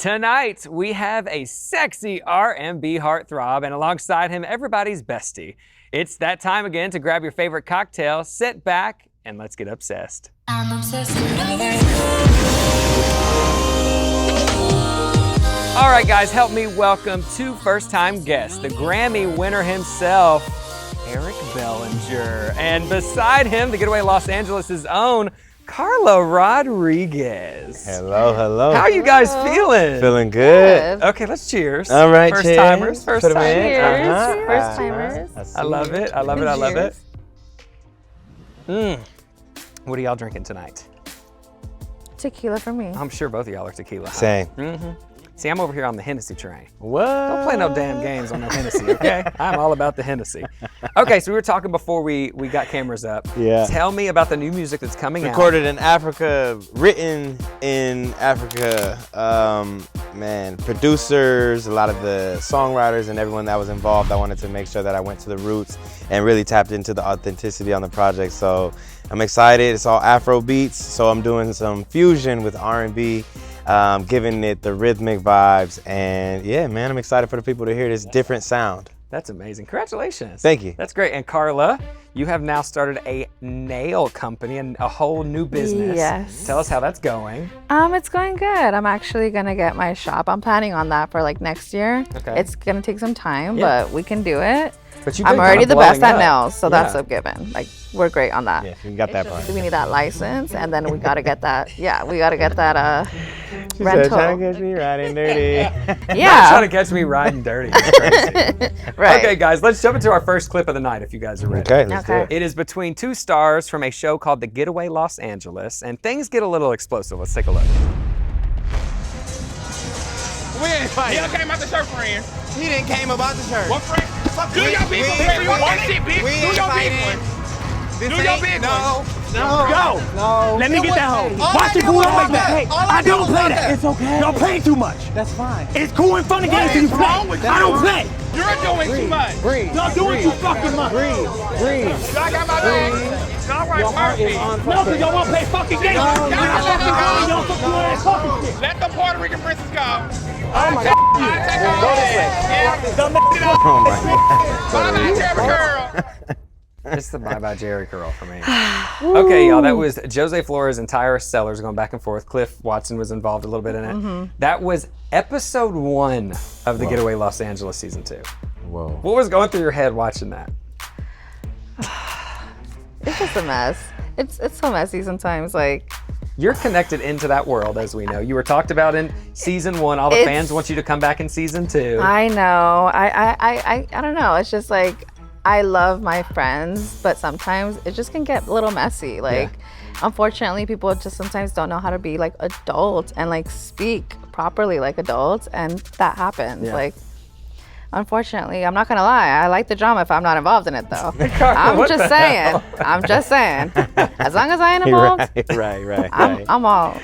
Tonight, we have a sexy R&B heartthrob, and alongside him, everybody's bestie. It's that time again to grab your favorite cocktail, sit back, and let's get obsessed. I'm obsessed with All right, guys, help me welcome two first-time guests, the Grammy winner himself, Eric Bellinger, and beside him, the Getaway Los Angeles' own Karla Rodriguez. Hello, hello. How are you guys feeling? Feeling good. Okay, let's cheers. All right, first cheers. Timers, first Put 'em timers. in. Cheers. First timers. I love it. I love it. I love it. What are y'all drinking tonight? Tequila for me. I'm sure both of y'all are tequila. Same. See, I'm over here on the Hennessy train. What? Don't play no damn games on no Hennessy, okay? I'm all about the Hennessy. Okay, so we were talking before we got cameras up. Yeah. Tell me about the new music that's coming out. Recorded in Africa, written in Africa. Man, producers, a lot of the songwriters and everyone that was involved, I wanted to make sure that I went to the roots and really tapped into the authenticity on the project. So I'm excited. It's all Afro beats, so I'm doing some fusion with R&B. Giving it the rhythmic vibes, and yeah, man, I'm excited for the people to hear this different sound. That's amazing. Congratulations. Thank you. That's great. And Karla, you have now started a nail company and a whole new business. Yes. Tell us how that's going. It's going good. I'm actually gonna get my shop. I'm planning on that for like next year. Okay. It's gonna take some time, Yeah. but we can do it. But you've I'm been already kinda the best blowing at up. nails, so that's a given. Like, we're great on that. Yeah, you got that part. We need that license, and then we gotta get that. Yeah, we gotta get that She rental. said, trying to catch me riding dirty. Yeah. Trying to catch me riding dirty. That's crazy. Right. Okay, guys, let's jump into our first clip of the night if you guys are ready. Okay, let's do Okay. it. It is between two stars from a show called The Getaway Los Angeles, and things get a little explosive. Let's take a look. We ain't fighting. He came out the shirt, friend. He didn't came about the shirt. What friend? Do your big one. One shit, bitch. Do your big one. Do your big one. No. No. Let me get that hoe. All Watch I it do cool is on walk like that. up. Hey, All I do don't is play walk that. up. It's okay. Y'all playing too much. That's fine. It's cool and fun and games What till you is play. wrong with you? I don't play. You're doing too much. Breathe. Y'all doing too fucking much. Breathe. Y'all got my back. All right, Your heart is perfect. on No, because y'all want to play fucking games. No, Y'all no, fucking no. games. Y'all fucking ass talking shit. Let the Puerto Rican princess go. Oh my God. Go this way. Don't make it up. Oh my God. Bye-bye, Jerry girl. It's the bye-bye Jerry curl for me. Okay, y'all, that was Jose Flores and Tyra Sellers going back and forth. Cliff Watson was involved a little bit in it. That was episode 1 of the Getaway Los Angeles season 2. Whoa. What was going through your head watching that? It's just a mess. It's so messy sometimes. Like, You're connected into that world, as we know. You were talked about in season 1. All the It's- fans want you to come back in season 2. I know. I don't know. It's just like, I love my friends, but sometimes it just can get a little messy. Like, unfortunately, people just sometimes don't know how to be like adults and like speak properly like adults, and that happens. Yeah. Like, unfortunately, I'm not gonna lie. I like the drama if I'm not involved in it, though. Karla, I'm what just the saying. hell? I'm just saying. As long as I ain't involved, Right. I'm all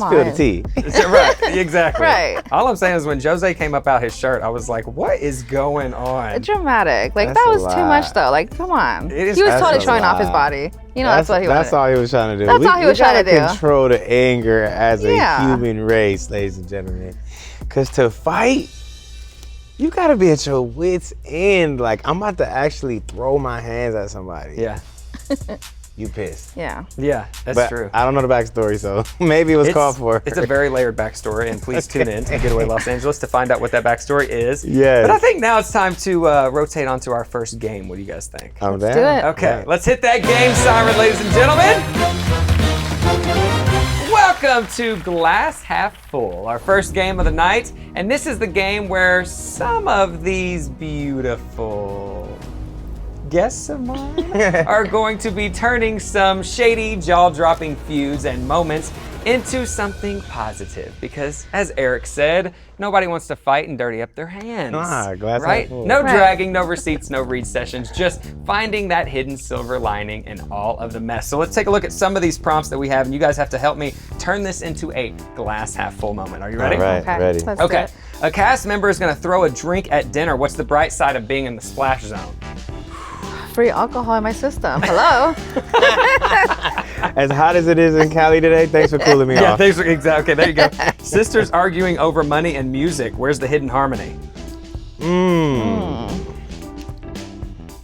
Spill the in. tea. Right, exactly. Right. All I'm saying is when Jose came up out his shirt, I was like, what is going on? Dramatic. Like, That's that a was too lot. much, though. Like, come on. It is- He was that's totally a showing off his lot. body. You know, that's what he wanted. That's all he was trying to do. That's all he was trying to We gotta do. control the anger as a Yeah. human race, ladies and gentlemen. Because to fight, you gotta be at your wits' end. Like, I'm about to actually throw my hands at somebody. Yeah, You pissed. Yeah. that's But true. I don't know the backstory, so maybe it was called for. It's a very layered backstory, and please tune in to Getaway Los Angeles to find out what that backstory is. Yes. But I think now it's time to rotate onto our first game. What do you guys think? I'm Let's down. do it. Okay, Yeah. let's hit that game siren, ladies and gentlemen. Welcome to Glass Half Full, our first game of the night. And this is the game where some of these beautiful guests of mine are going to be turning some shady, jaw-dropping feuds and moments into something positive. Because, as Eric said, nobody wants to fight and dirty up their hands. Glass half right? full. No Right. dragging, no receipts, no read sessions, just finding that hidden silver lining in all of the mess. So let's take a look at some of these prompts that we have, and you guys have to help me turn this into a glass half full moment. Are you ready? All right, Okay. ready. Let's do Okay. it. A cast member is going to throw a drink at dinner. What's the bright side of being in the splash zone? Free alcohol in my system. Hello. As hot as it is in Cali today, thanks for cooling me Yeah, off. thanks for, exactly. Okay, there you go. Sisters arguing over money and music. Where's the hidden harmony?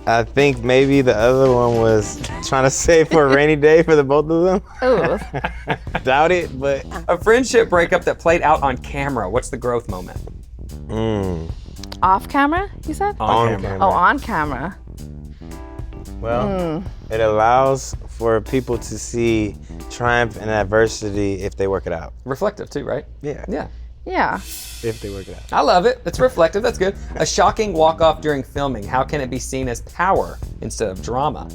I think maybe the other one was trying to save for a rainy day for the both of them. Ooh. Doubt it, but A friendship breakup that played out on camera. What's the growth moment? Off camera, you said? on camera. Oh, on camera. Well, it allows for people to see triumph and adversity if they work it out. Reflective too, right? Yeah. Yeah. Yeah. If they work it out. I love it. It's reflective. That's good. A shocking walk-off during filming. How can it be seen as power instead of drama?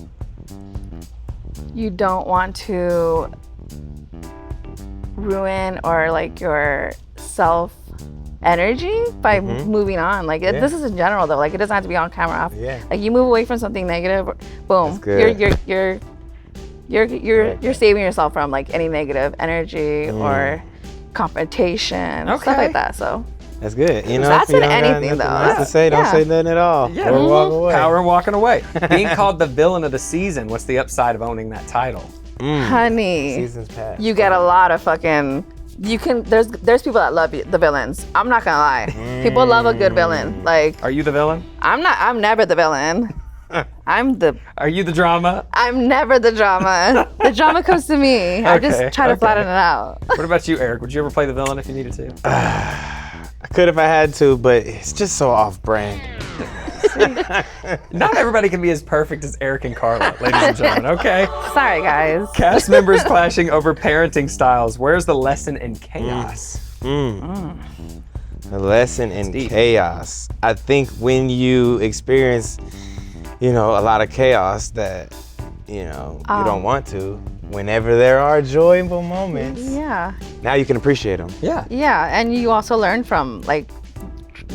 You don't want to ruin or like your self energy by moving on. Like this is in general though. Like it doesn't have to be on camera. Yeah. Like you move away from something negative, boom. That's good. You're saving yourself from like any negative energy or confrontation, stuff Okay. like that. So That's good. You know, That's if you in don't got anything, nothing though. else to say, don't Yeah. say nothing at all. Yeah. Or walk away. Power in walking away. Being called the villain of the season. What's the upside of owning that title? honey, Seasons past. you get a lot of fucking. You can. There's people that love the villains. I'm not gonna lie. People love a good villain. Like Are you the villain? I'm never the villain. I'm Are you the drama? never the drama. The drama comes to me. I Okay, just try to flatten it out. What about you, Eric? Would you ever play the villain if you needed to? I could if I had to, but it's just so off-brand. Not everybody can be as perfect as Eric and Karla, ladies and gentlemen, okay? Sorry, guys. Cast members clashing over parenting styles. Where's the lesson in chaos? A lesson in deep. chaos. I think when you experience, a lot of chaos that, you don't want to, whenever there are joyful moments, Yeah. now you can appreciate them. Yeah. Yeah, and you also learn from like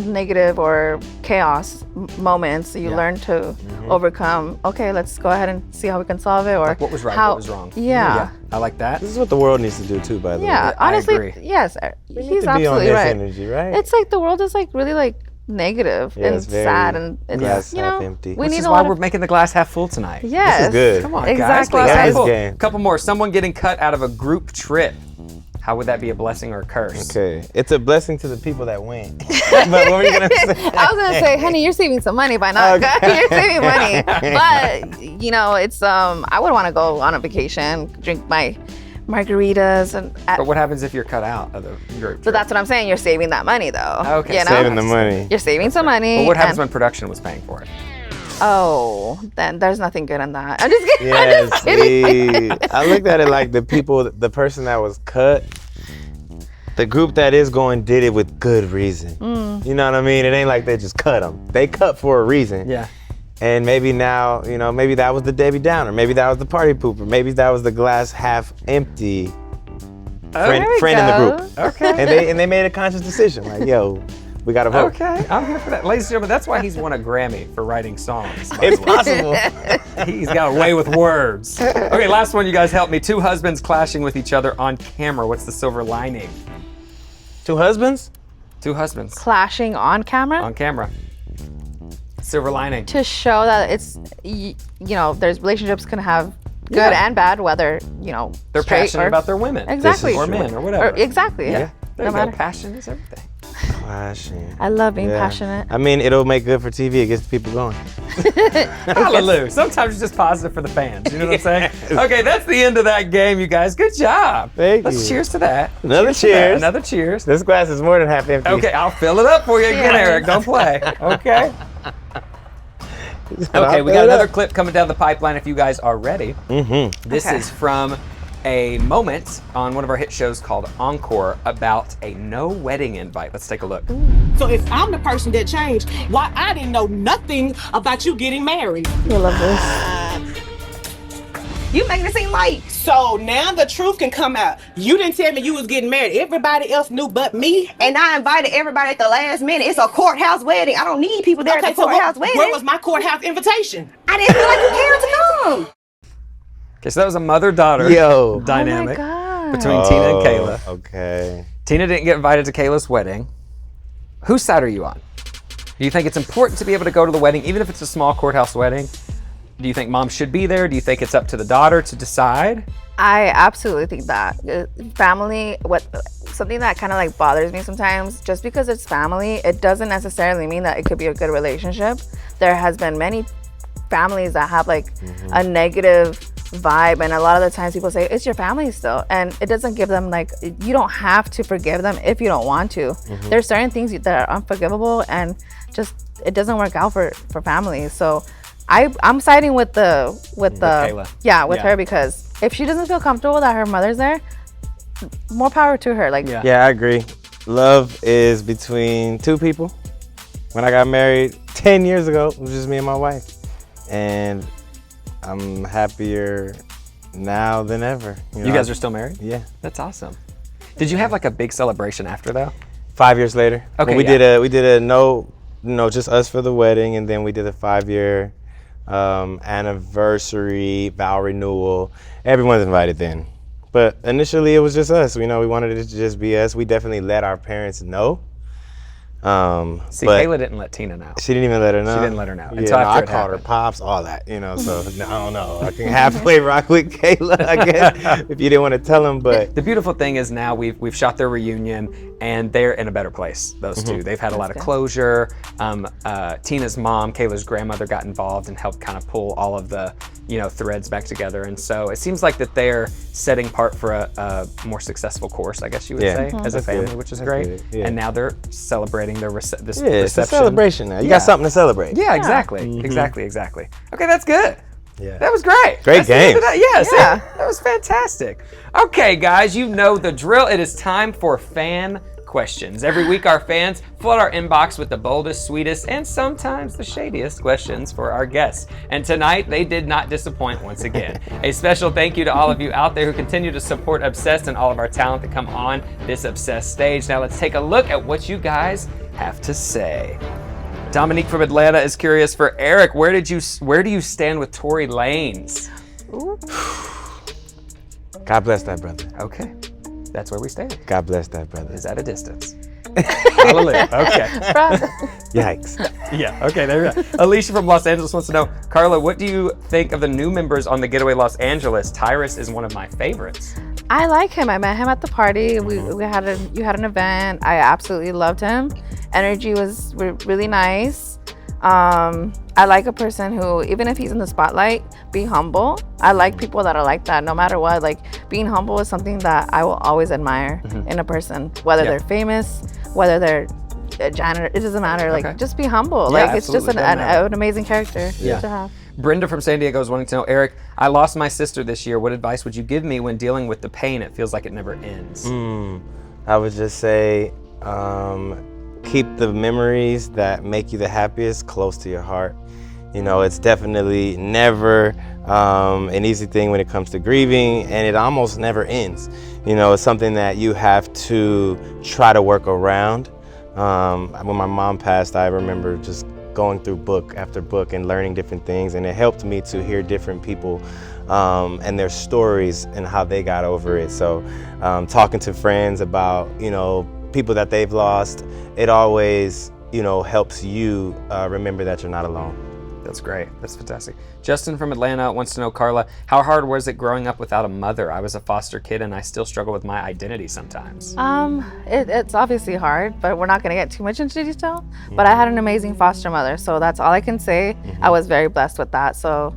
negative or chaos moments. You learn to overcome. Okay, let's go ahead and see how we can solve it, or Like what was right, how, what was wrong. Yeah. I like that. This is what the world needs to do too, by the Yeah, way. I honestly, agree. yes, We need he's to be on absolutely this right. energy, right? It's like the world is like really like negative Yeah, and it's very sad, and it's glass you know half empty. we This need is a why lot we're of making the glass half full tonight. yes. This is good. Come on, Exactly. guys. Glass half Guys full. game. Couple more. Someone getting cut out of a group trip. How would that be a blessing or a curse? Okay, it's a blessing to the people that went. But what were you gonna say? I was gonna say, honey, you're saving some money by not. Okay. You're saving money, but it's I would want to go on a vacation, drink my margaritas, and But what happens if you're cut out of the group so trip? that's what I'm saying. You're saving that money though. Okay, you know? Saving the money. You're saving some money. But what happens and- when production was paying for it? Oh, then there's nothing good in that. I'm just kidding. I'm Yes, just kidding. I looked at it like the person that was cut, the group that is going did it with good reason. You know what I mean? It ain't like they just cut them. They cut for a reason. Yeah. And maybe now, maybe that was the Debbie Downer. Maybe that was the party pooper. Maybe that was the glass half empty friend There we in the go. group. Okay. And they made a conscious decision. Like, yo, we got to vote. Okay, I'm here for that. Ladies and gentlemen, that's why he's won a Grammy for writing songs. by It's the way. possible. He's got a way with words. Okay, last one, you guys help me. Two husbands clashing with each other on camera. What's the silver lining? Two husbands? Two husbands Clashing on camera on camera. Silver lining. to show that it's there's relationships can have good and bad, whether They're straight passionate or, about their women. exactly Or men or whatever. exactly. Yeah. There No you go. matter. Passion is everything. Clashing. I love being Yeah. passionate. I mean, it'll make good for TV. It gets people going. Hallelujah. Sometimes it's just positive for the fans. You know what I'm saying? Okay, that's the end of that game, you guys. Good job. Thank Let's you. cheers to that. Another to that. cheers. Another cheers. This glass is more than half empty. Okay, I'll fill it up for you again, Cheers. Eric. Don't play. Okay. I'll Okay, we fill got it another up. clip coming down the pipeline if you guys are ready. This Okay. is from a moment on one of our hit shows called Encore about a no wedding invite. Let's take a look. So if I'm the person that changed, why I didn't know nothing about you getting married? I love this. You making it seem like so now the truth can come out. You didn't tell me you was getting married. Everybody else knew but me. And I invited everybody at the last minute. It's a courthouse wedding. I don't need people there at the courthouse wedding. where was my courthouse invitation? I didn't feel like you cared to come. Okay, so that was a mother-daughter Yo. dynamic Oh my God. between Tina and Kayla. Okay. Tina didn't get invited to Kayla's wedding. Whose side are you on? Do you think it's important to be able to go to the wedding, even if it's a small courthouse wedding? Do you think mom should be there? Do you think it's up to the daughter to decide? I absolutely think that family, something that kind of like bothers me sometimes, just because it's family, it doesn't necessarily mean that it could be a good relationship. There has been many families that have like a negative vibe, and a lot of the times people say it's your family still, and it doesn't give them like, you don't have to forgive them if you don't want to. There's certain things that are unforgivable, and just it doesn't work out for families. So I'm siding with Kayla. with her, because if she doesn't feel comfortable that her mother's there, more power to her. Like, yeah, I agree. Love is between two people. When I got married 10 years ago, it was just me and my wife, and I'm happier now than ever. You guys are still married? Yeah. That's awesome. Did you have like a big celebration after though? 5 years later. Okay. We did a just us for the wedding, and then we did a 5-year anniversary vow renewal. Everyone's invited then, but initially it was just us. We wanted it to just be us. We definitely let our parents know. Kayla didn't let Tina know. She didn't even let her know. She didn't let her know. Yeah, I called her pops, all that, so I don't know. I can halfway rock with Kayla, I guess, if you didn't want to tell them. But the beautiful thing is now we've shot their reunion, and they're in a better place. Those two, they've had a lot of closure. Tina's mom, Kayla's grandmother, got involved and helped kind of pull all of the threads back together, and so it seems like that they're setting part for a more successful course, I guess you would say, as a family, which is great. And now they're celebrating their reception. It's a celebration now. You got something to celebrate. Yeah, exactly. Exactly. Okay, that's good. Yeah. That was great. Great game. That was fantastic. Okay, guys, you know the drill. It is time for fan questions. Every week, our fans flood our inbox with the boldest, sweetest, and sometimes the shadiest questions for our guests. And tonight, they did not disappoint once again. A special thank you to all of you out there who continue to support Obsessed and all of our talent that come on this Obsessed stage. Now, let's take a look at what you guys have to say. Dominique from Atlanta is curious for Eric. Where do you stand with Tory Lanez? God bless that brother. Okay, that's where we stand. God bless that brother. Is at a distance. Hallelujah. Okay. Yikes. Yeah. Okay. There we go. Alicia from Los Angeles wants to know, Karla, what do you think of the new members on the Getaway Los Angeles? Tyrus is one of my favorites. I like him. I met him at the party. You had an event. I absolutely loved him. Energy was really nice. I like a person who, even if he's in the spotlight, be humble. I like people that are like that, no matter what. Like, being humble is something that I will always admire in a person, whether they're famous, whether they're a janitor. It doesn't matter. Like, just be humble. Yeah, like, it's just an amazing character to have. Brenda from San Diego is wanting to know, Eric, I lost my sister this year. What advice would you give me when dealing with the pain? It feels like it never ends. I would just say, keep the memories that make you the happiest close to your heart. It's definitely never an easy thing when it comes to grieving, and it almost never ends. It's something that you have to try to work around. When my mom passed, I remember just going through book after book and learning different things, and it helped me to hear different people and their stories and how they got over it. So talking to friends about, people that they've lost, it always, helps you remember that you're not alone. That's great. That's fantastic. Justin from Atlanta wants to know, Karla, how hard was it growing up without a mother? I was a foster kid and I still struggle with my identity sometimes. It's obviously hard, but we're not going to get too much into detail. But I had an amazing foster mother, so that's all I can say. I was very blessed with that. So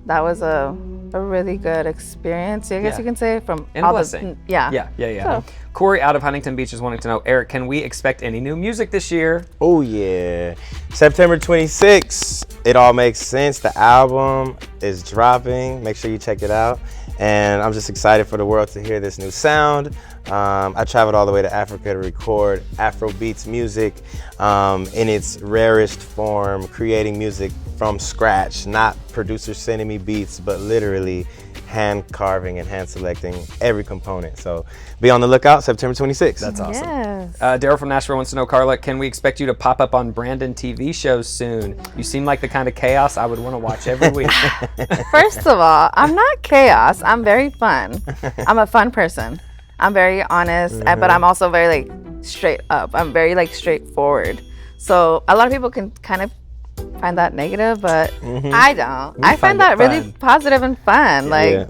that was a really good experience, I guess you can say, from and all blessing. Yeah. So. Corey out of Huntington Beach is wanting to know, Eric, can we expect any new music this year? Oh yeah, September 26th. It All Makes Sense. The album is dropping. Make sure you check it out. And I'm just excited for the world to hear this new sound. I traveled all the way to Africa to record Afrobeats music in its rarest form, creating music from scratch, not producers sending me beats, but literally hand carving and hand selecting every component. So be on the lookout, September 26th. That's awesome. Yes. Daryl from Nashville wants to know, Karla, can we expect you to pop up on Brandon TV shows soon? You seem like the kind of chaos I would want to watch every week. First of all, I'm not chaos. I'm very fun. I'm a fun person. I'm very honest, but I'm also very straight up. I'm very straightforward. So a lot of people can kind of find that negative, but I don't. I find that really fun. positive and fun. Like, Yeah.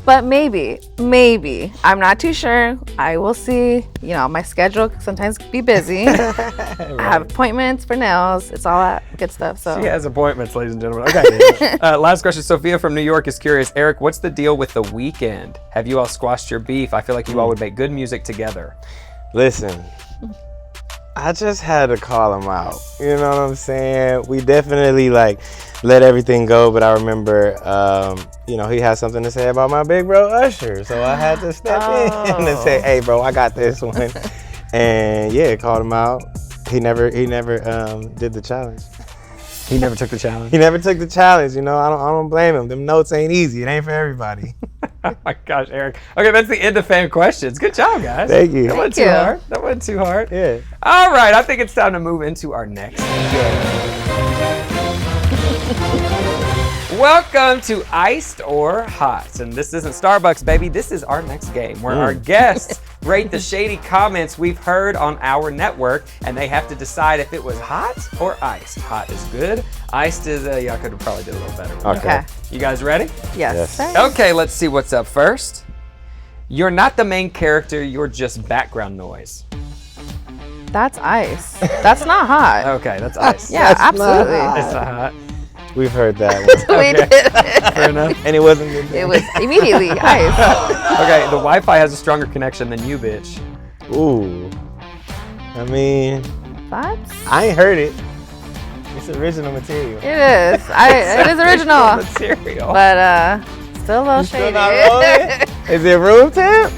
but maybe, I'm not too sure. I will see. You know, my schedule can sometimes be busy. I have appointments for nails. It's all that good stuff. So She has appointments, ladies and gentlemen. Okay. Last question. Sophia from New York is curious. Eric, what's the deal with The Weeknd? Have you all squashed your beef? I feel like you all would make good music together. Listen, I just had to call him out. You know what I'm saying? We definitely like let everything go, but I remember, you know, he had something to say about my big bro Usher, so I had to step in and say, "Hey, bro, I got this one." And yeah, called him out. He never did the challenge. He never took the challenge. He never took the challenge. You know, I don't blame him. Them notes ain't easy. It ain't for everybody. Oh my gosh, Eric. Okay, that's the end of fan questions. Good job, guys. Thank you. That wasn't Thank too you. hard. That wasn't too hard. Yeah. All right, I think it's time to move into our next game. Welcome to Iced or Hot. And this isn't Starbucks, baby. This is our next game where our guests rate the shady comments we've heard on our network, and they have to decide if it was hot or iced. Hot is good. Iced is, y'all could have probably did a little better. Okay. You guys ready? yes. Okay, let's see what's up first. You're not the main character, you're just background noise. That's ice. That's not hot. Okay, that's ice. Yeah, absolutely. It's not hot. We've heard that one. We did. Fair enough. And it wasn't good. It was immediately ice. Okay, the Wi-Fi has a stronger connection than you, bitch. Ooh. I mean, That's. I ain't heard it. It's original material. It is. It is original. Material. But still a little shady. Still not rolling? Is it room temp?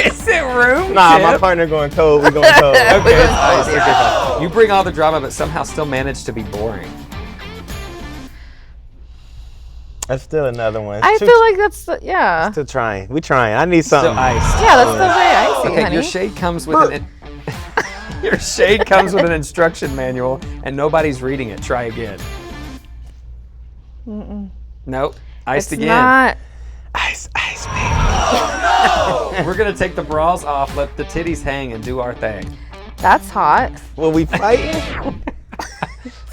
Is it room Nah, my temp? partner going cold. We going cold. Okay, We it's go ice. cold, Okay, fine. You bring all the drama, but somehow still manage to be boring. That's still another one. I feel like that's yeah. Still trying. We trying. I need Still something. ice. Yeah, that's still very icy, Okay, honey. your shade comes with an your shade comes with an instruction manual, and nobody's reading it. Try again. Nope. Iced It's again. not. Ice, baby. We're gonna take the bras off, let the titties hang, and do our thing. That's hot. Well, we fighting?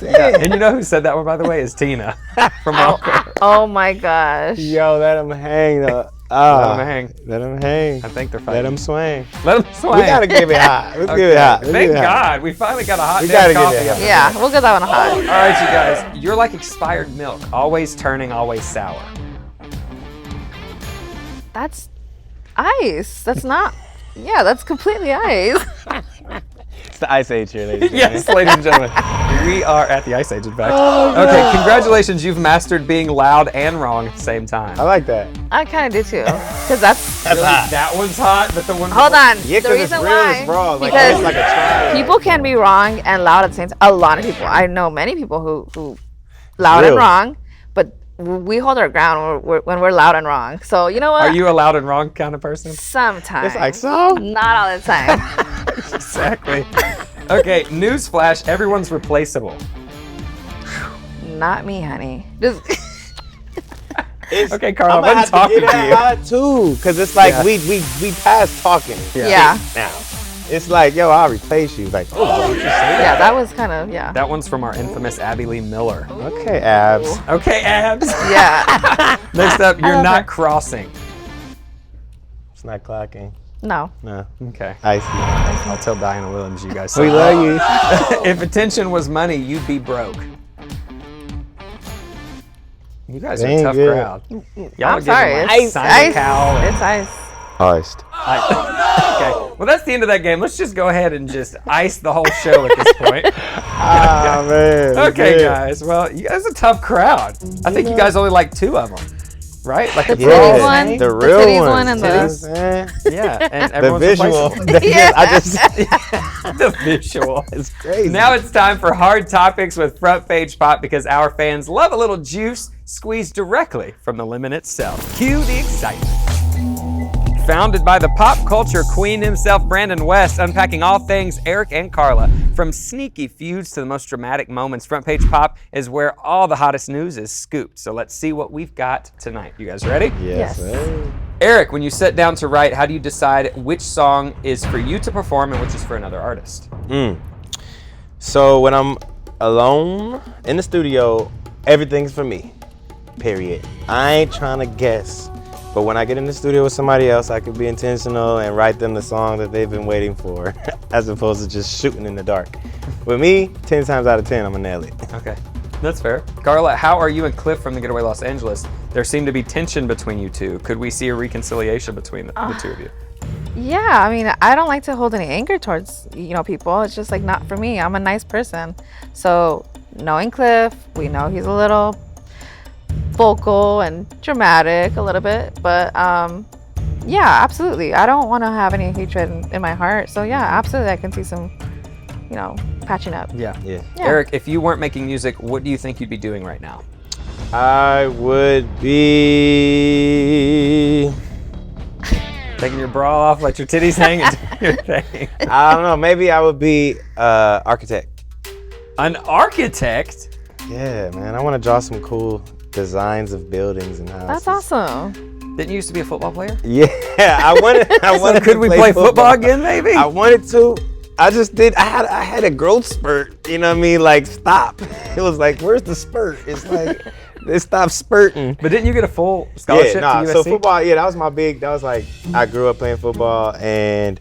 Yeah. And you know who said that one, by the way, is Tina from Encore. Oh my gosh. Yo, let him hang. Let them hang. Let him hang. I think they're Let fighting. him swing. Let them swing. We gotta give it hot. Let's give it hot. Let's Thank give it hot. God. We finally got a hot We damn gotta coffee. give it up hot. in Yeah, here. we'll get that one hot. All right, you guys. You're like expired milk. Always turning, always sour. That's ice. That's not. Yeah, that's completely ice. It's the Ice Age here, ladies. and Yes, ladies and gentlemen. We are at the Ice Age, in fact. Oh, Okay, congratulations. You've mastered being loud and wrong at the same time. I like that. I kind of do too, because that's. Really, that one's hot, but the one. Hold on. Yeah, the because it's reason real why, as raw. Like, because it's like a trial. people can be wrong and loud at the same time. A lot of people. I know many people who loud and Real. wrong, but we hold our ground when we're loud and wrong. So you know what? Are you a loud and wrong kind of person? Sometimes. It's like, so? Not all the time. Exactly. Okay, newsflash, everyone's replaceable. Not me, honey. Just Okay, Karla, I'm I gonna wasn't have to talking get to that you. hot too, because it's like Yeah. we passed talking. yeah. Now it's like, yo, I'll replace you. Like, oh, Yeah, that was kind of yeah. That one's from our infamous Abby Lee Miller. okay, abs. Okay, abs. Yeah. Next up, you're love not her. crossing. It's not clocking. No. No, Okay. icy. I'll tell Diana Williams you guys. We love you. If attention was money, you'd be broke. You guys are a Dang tough good. crowd. Y'all I'm are sorry. giving like It's Simon ice. Cowell and- It's ice. Iced. Okay. Well, that's the end of that game. Let's just go ahead and just ice the whole show at this point. Ah man. Okay, yeah. guys. Well, you guys are a tough crowd. I think you guys only like 2 of them, right? Like the The pros. titties one, the the real titties ones. one and You know what I'm the saying? Yeah, and The everyone's visual. replaceable. I just. The visual. It's crazy. Now it's time for Hard Topics with Front Page Pop because our fans love a little juice squeezed directly from the lemon itself. Cue the excitement. Founded by the pop culture queen himself, Brandon West, unpacking all things Eric and Karla. From sneaky feuds to the most dramatic moments, Front Page Pop is where all the hottest news is scooped. So let's see what we've got tonight. You guys ready? Yes. Yes. sir. Eric, when you sit down to write, how do you decide which song is for you to perform and which is for another artist? So when I'm alone in the studio, everything's for me. Period. I ain't trying to guess. But when I get in the studio with somebody else, I can be intentional and write them the song that they've been waiting for, as opposed to just shooting in the dark. With me, 10 times out of 10, I'm gonna nail it. Okay, that's fair. Karla, how are you and Cliff from the Getaway Los Angeles? There seemed to be tension between you two. Could we see a reconciliation between the two of you? Yeah, I mean, I don't like to hold any anger towards, people. It's just like not for me. I'm a nice person. So knowing Cliff, we know he's a little vocal and dramatic a little bit, but yeah, absolutely. I don't want to have any hatred in my heart. So yeah, absolutely, I can see some, patching up. Yeah. Eric, if you weren't making music, what do you think you'd be doing right now? I would be taking your bra off, let your titties hang, and do your thing. I don't know. Maybe I would be architect. An architect? Yeah, man. I want to draw some cool designs of buildings and houses. That's awesome. Didn't you used to be a football player? Yeah, I wanted. So could we play football again, maybe? I wanted to. I just did. I had a growth spurt. You know what I mean? Like, stop. It was like, where's the spurt? It's like, it stopped spurting. But didn't you get a full scholarship to USC? So football, that was my big. That was like, I grew up playing football, and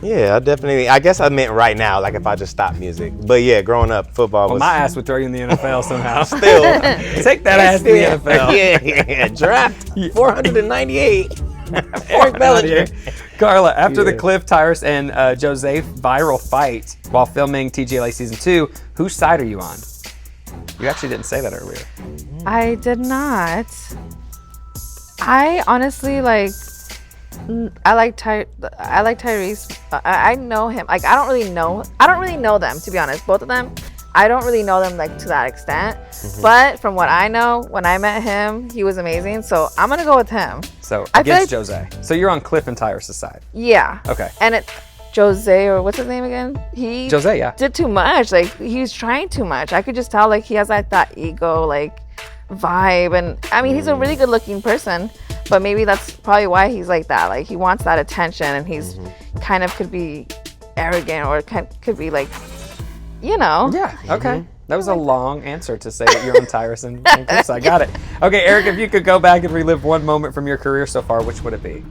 yeah, I guess I meant right now, like if I just stopped music. But yeah, growing up, football was. My ass would throw you in the NFL somehow. Still. Take that ass to the NFL. Yeah. Draft 498. Eric Bellinger. Karla, after the Cliff, Tyrus, and Jose viral fight while filming TGLA Season 2, whose side are you on? You actually didn't say that earlier. I did not. I honestly I like Tyrese. I know him. Like I don't really know them, to be honest. Both of them, I don't really know them like to that extent. Mm-hmm. But from what I know, when I met him, he was amazing. So I'm gonna go with him. So against Jose. So you're on Cliff and Tyrus' side. Yeah. Okay. And it Jose, or what's his name again? Jose, yeah. Did too much. Like he was trying too much. I could just tell like he has like that ego like vibe, and I mean he's a really good looking person. But maybe that's probably why he's like that. Like he wants that attention, and he's kind of could be arrogant or could be like, Yeah. Okay. That was a long answer to say that you're on Tyrus and Cliff, so I got it. Okay, Eric, if you could go back and relive one moment from your career so far, which would it be?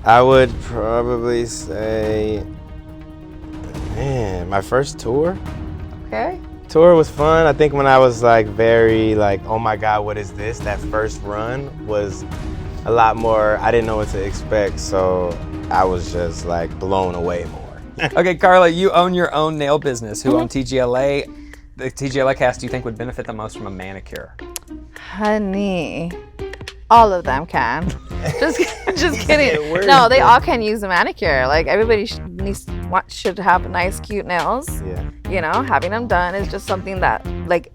I would probably say, my first tour. Okay. Tour was fun. I think when I was like very like, oh my God, what is this? That first run was a lot more, I didn't know what to expect. So I was just like blown away more. Okay, Karla, you own your own nail business. Who on TGLA, the TGLA cast, do you think would benefit the most from a manicure? Honey, all of them can. just kidding. No, they all can use a manicure. Like everybody should have nice, cute nails. Yeah. Having them done is just something that like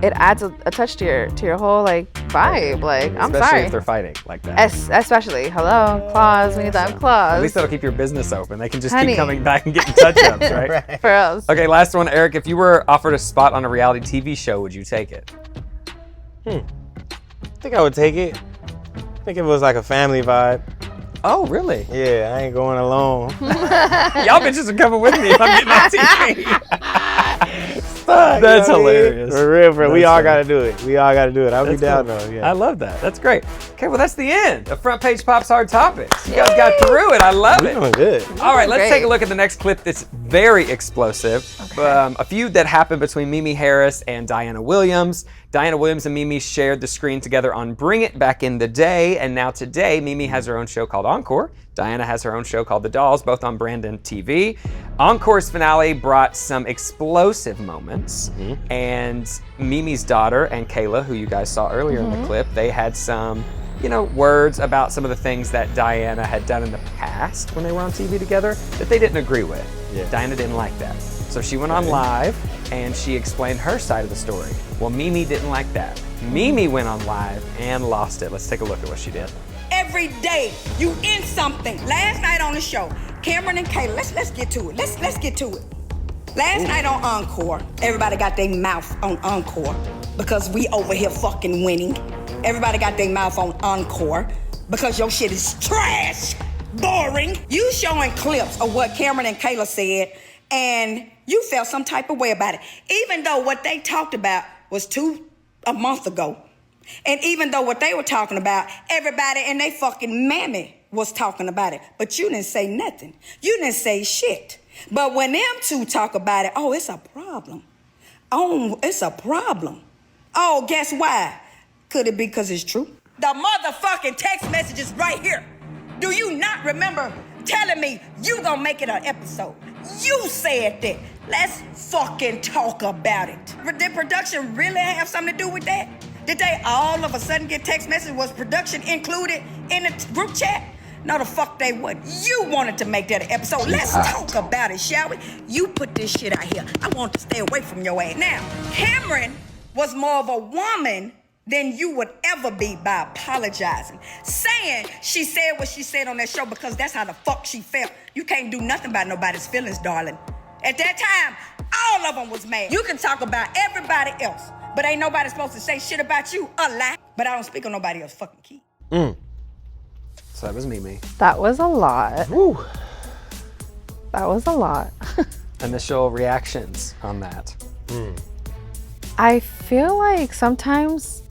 it adds a touch to your whole like vibe. Like I'm Especially sorry. if they're fighting like that. Especially claws. We need them claws. At least that'll keep your business open. They can just Honey. keep coming back and getting touch-ups, right? For us. Okay, last one, Eric. If you were offered a spot on a reality TV show, would you take it? I think I would take it. I think it was like a family vibe. Oh, really? Yeah, I ain't going alone. Y'all bitches are coming with me if I'm getting on TV. That's hilarious. For real, bro. We all got to do it. I'll be down though. Yeah. I love that. That's great. Okay, well, that's the end of Front Page Pop's Hard Topics. You guys got through it. I love it. We're doing good. All right, let's Great. take a look at the next clip that's very explosive. Okay. A feud that happened between Mimi Harris and Diana Williams. Diana Williams and Mimi shared the screen together on Bring It back in the day, and now today, Mimi has her own show called Encore. Diana has her own show called The Dolls, both on Brandon TV. Encore's finale brought some explosive moments, and Mimi's daughter and Kayla, who you guys saw earlier in the clip, they had some, words about some of the things that Diana had done in the past when they were on TV together that they didn't agree with. Yeah. Diana didn't like that. So she went on live and she explained her side of the story. Well, Mimi didn't like that. Mimi went on live and lost it. Let's take a look at what she did. Every day you in something. Last night on the show, Cameron and Kayla, let's get to it. Let's get to it. Last night on Encore, everybody got their mouth on Encore because we over here fucking winning. Everybody got their mouth on Encore because your shit is trash, boring. You showing clips of what Cameron and Kayla said, and you felt some type of way about it, even though what they talked about was a month ago. And even though what they were talking about, everybody and they fucking mammy was talking about it. But you didn't say nothing. You didn't say shit. But when them two talk about it, oh, it's a problem. Oh, it's a problem. Oh, guess why? Could it be because it's true? The motherfucking text message is right here. Do you not remember telling me you gonna make it an episode? You said that. Let's fucking talk about it. Did production really have something to do with that? Did they all of a sudden get text message? Was production included in the group chat? No, the fuck they wouldn't. You wanted to make that an episode. Let's talk about it, shall we? You put this shit out here. I want to stay away from your ass. Now, Cameron was more of a woman than you would ever be by apologizing. Saying she said what she said on that show because that's how the fuck she felt. You can't do nothing about nobody's feelings, darling. At that time, all of them was mad. You can talk about everybody else, but ain't nobody supposed to say shit about you, a lie. But I don't speak on nobody else's fucking key. So that was Mimi. That was a lot. Woo. That was a lot. Initial reactions on that. I feel like sometimes,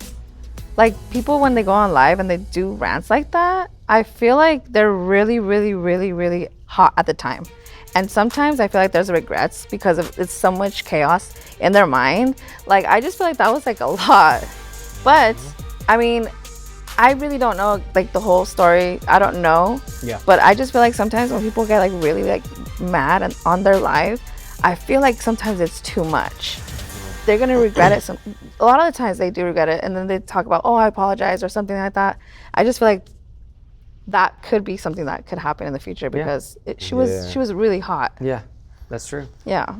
like people when they go on live and they do rants like that, I feel like they're really, really, really, really hot at the time. And sometimes I feel like there's regrets because of it's so much chaos in their mind. Like I just feel like that was like a lot. But I mean, I really don't know like the whole story. I don't know. Yeah. But I just feel like sometimes when people get like really like mad and on their live, I feel like sometimes it's too much. They're gonna regret it. A lot of the times they do regret it, and then they talk about, oh, I apologize or something like that. I just feel like that could be something that could happen in the future because she was really hot. Yeah, that's true. Yeah.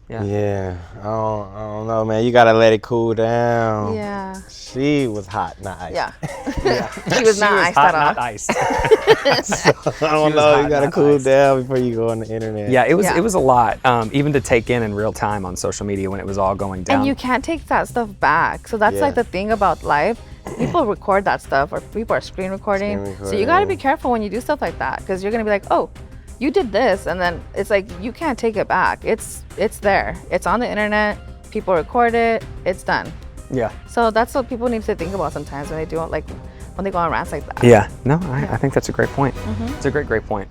Yeah, I don't know, man. You gotta let it cool down. Yeah. She was hot, not iced. Yeah. She was not iced hot, at all. not iced. So, I don't know. You gotta cool down before you go on the internet. Yeah, it was a lot, even to take in real time on social media when it was all going down. And you can't take that stuff back. So that's like the thing about live. People record that stuff, or people are screen recording. So you gotta be careful when you do stuff like that, because you're gonna be like, oh, you did this, and then it's like you can't take it back. It's there. It's on the internet. People record it. It's done. Yeah. So that's what people need to think about sometimes when they do like when they go on rants like that. Yeah. No, I think that's a great point. It's a great point.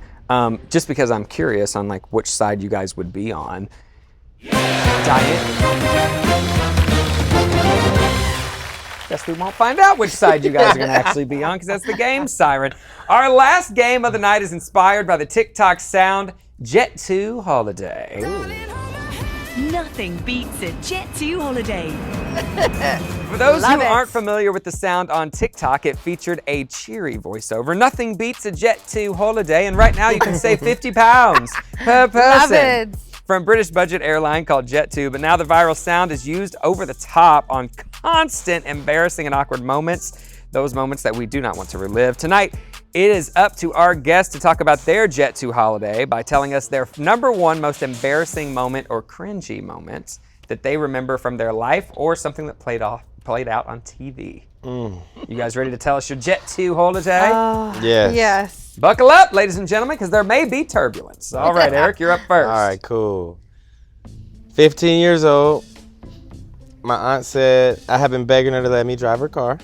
Just because I'm curious on like which side you guys would be on. Guess we won't find out which side you guys are going to actually be on, because that's the game siren. Our last game of the night is inspired by the TikTok sound Jet 2 Holiday. Nothing beats a Jet 2 holiday. For those who aren't familiar with the sound on TikTok, it featured a cheery voiceover. Nothing beats a Jet 2 holiday, and right now you can save 50 pounds per person. Love it. From British budget airline called Jet2, but now the viral sound is used over the top on constant embarrassing and awkward moments, those moments that we do not want to relive. Tonight, it is up to our guests to talk about their Jet2 holiday by telling us their #1 most embarrassing moment or cringy moment that they remember from their life or something that played out on TV. You guys ready to tell us your Jet2 holiday? Yes. Yes. Buckle up, ladies and gentlemen, because there may be turbulence. All right, Eric, you're up first. All right, cool. 15 years old. My aunt said I have been begging her to let me drive her car.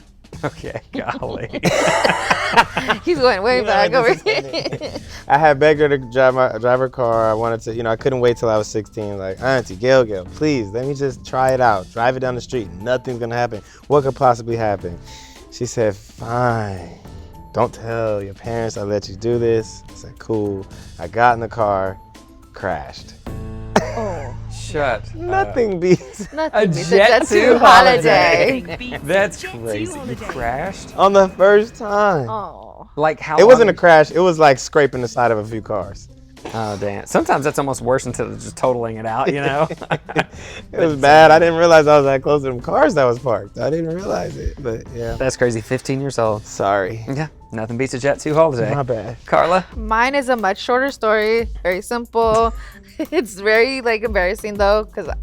Okay, golly. He's going way back over here. I had begged her to drive her car. I wanted to, I couldn't wait till I was 16. Like, Auntie, Gail, please, let me just try it out. Drive it down the street. Nothing's gonna happen. What could possibly happen? She said, fine. Don't tell your parents I let you do this. I said, cool. I got in the car, crashed. Oh. Shut Nothing beats Nothing a beats a Jet2 holiday. That's crazy. You crashed? on the first time. Oh. Like how It wasn't a long- crash. It was like scraping the side of a few cars. Oh, damn. Sometimes that's almost worse until just totaling it out, you know? It was bad. I didn't realize I was that close to them cars that was parked. I didn't realize it, but yeah. That's crazy. 15 years old. Sorry. Yeah. Nothing beats a Jet2 holiday. My bad. Karla? Mine is a much shorter story, very simple. It's very like embarrassing though, because all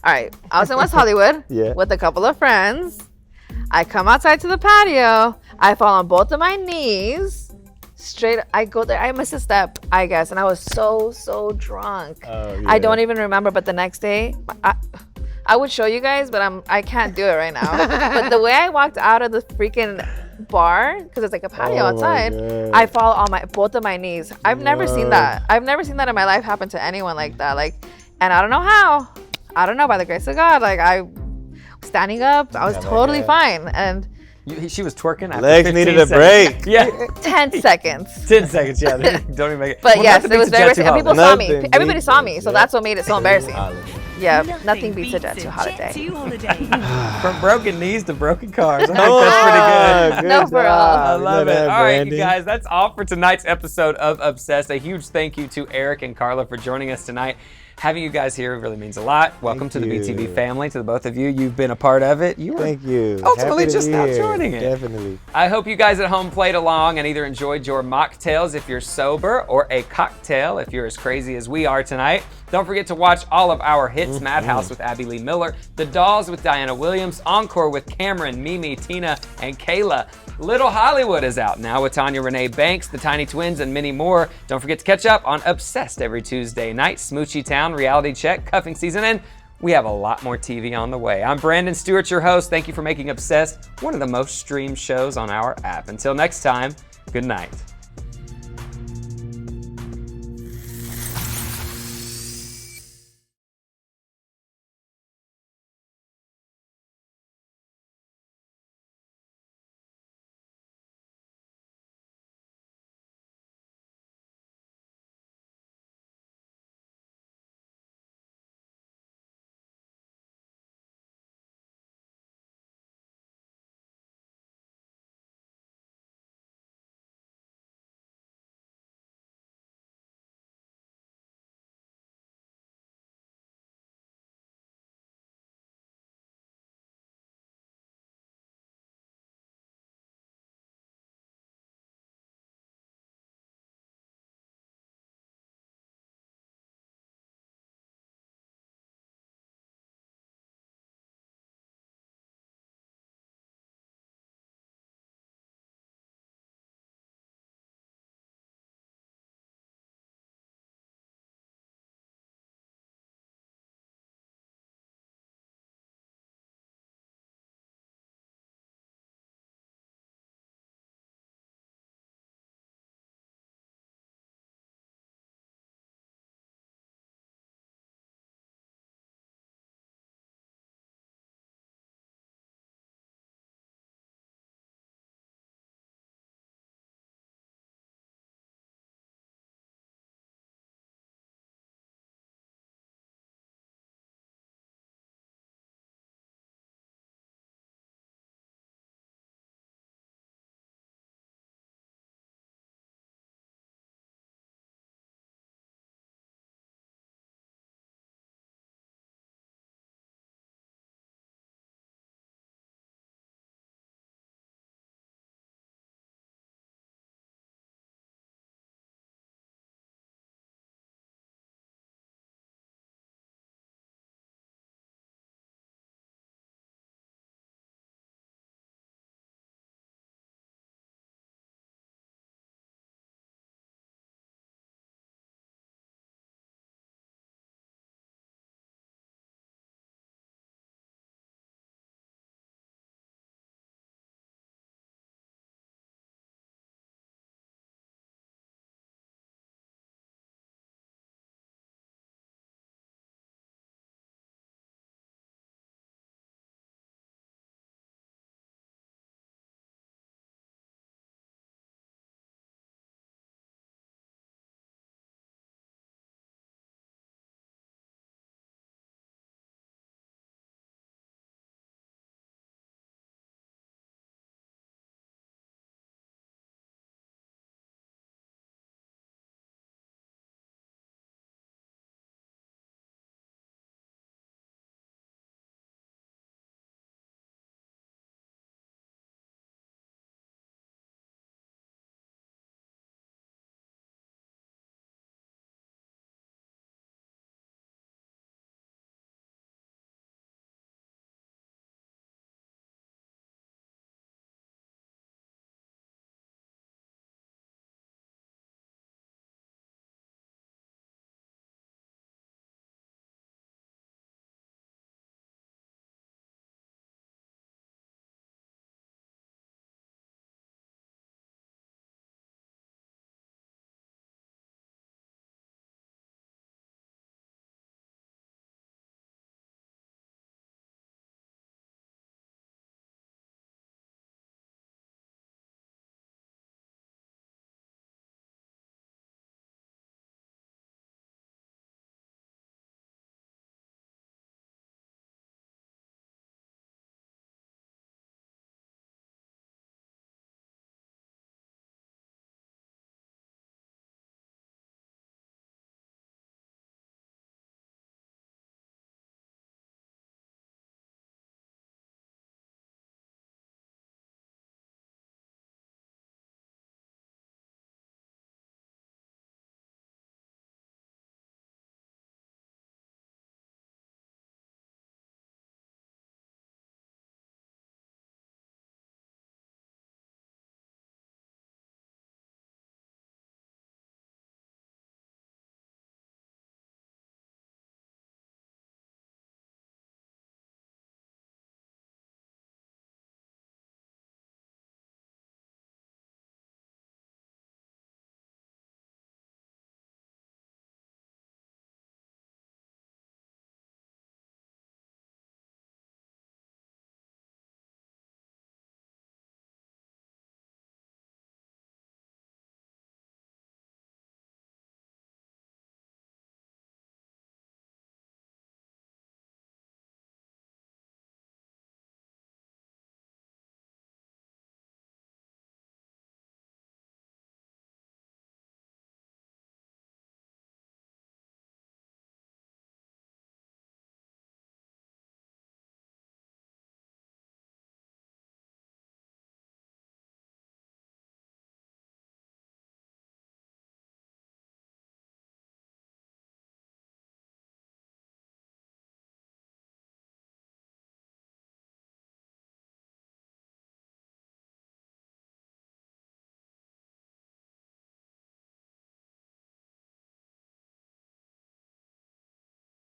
right, I was in West Hollywood with a couple of friends. I come outside to the patio. I fall on both of my knees. straight. I go there. I missed a step, I guess, and I was so drunk. Oh, I don't even remember. But the next day, I would show you guys, but I can't do it right now. But the way I walked out of the freaking bar, because it's like a patio outside, I fall on both of my knees. I've never seen that. I've never seen that in my life happen to anyone like that. Like, and I don't know how. I don't know, by the grace of God. Like, I standing up, I was totally fine. And she was twerking after legs 15 needed a seconds. break. Yeah. 10 seconds. 10 seconds, yeah. Don't even make it. But yes, it was very embarrassing. And people saw me. Nothing Everybody beats saw me, it. so that's what made it so embarrassing. Holiday. Yeah, nothing beats a Jet 2 holiday. From broken knees to broken cars. I think that's pretty good. No, for real. I love You know it. that, All right, Brandon. you guys, that's all for tonight's episode of Obsessed. A huge thank you to Eric and Karla for joining us tonight. Having you guys here really means a lot. Welcome to the BTV family, to the both of you. You've been a part of it. You were Thank you. ultimately Happy to just be now here. joining it. Definitely. I hope you guys at home played along and either enjoyed your mocktails if you're sober or a cocktail if you're as crazy as we are tonight. Don't forget to watch all of our hits, Madhouse with Abby Lee Miller, The Dolls with Diana Williams, Encore with Cameron, Mimi, Tina, and Kayla. Little Hollywood is out now with Tanya Renee Banks, The Tiny Twins, and many more. Don't forget to catch up on Obsessed every Tuesday night, Smoochie Town, Reality Check, Cuffing Season, and we have a lot more TV on the way. I'm Brandon Stewart, your host. Thank you for making Obsessed one of the most streamed shows on our app. Until next time, good night.